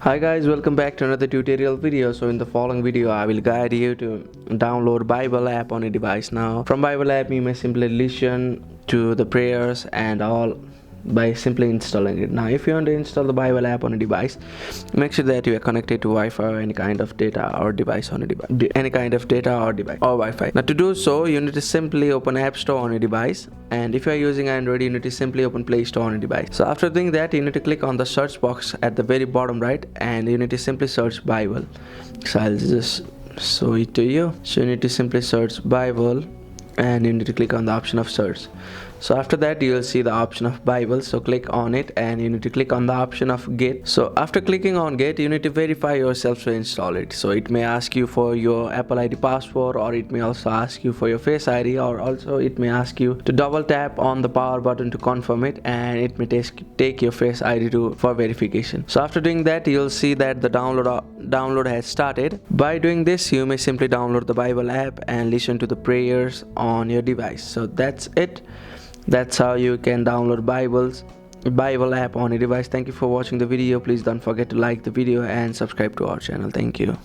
Hi guys, welcome back to another tutorial video. So in the following video I will guide you to download Bible app on a device. Now from Bible app you may simply listen to the prayers and all by simply installing it. Now if you want to install the Bible app on a device, make sure that you are connected to Wi-Fi or any kind of data or device on a device, any kind of data or device or Wi-Fi. Now to do so you need to simply open App Store on a device, and if you are using Android you need to simply open Play Store on a device. So after doing that you need to click on the search box at the very bottom right, and you need to simply search Bible. So I'll just show it to you. So you need to simply search Bible and you need to click on the option of search. So after that you will see the option of Bible, so click on it and you need to click on the option of get. So after clicking on get you need to verify yourself to install it. So it may ask you for your Apple ID password, or it may also ask you for your Face ID, or also it may ask you to double tap on the power button to confirm it, and it may take your Face ID for verification. So after doing that you'll see that the download has started. By doing this you may simply download the Bible app and listen to the prayers on your device. So that's it. That's how you can download Bible app on a device. Thank you for watching the video. Please don't forget to like the video and subscribe to our channel. Thank you.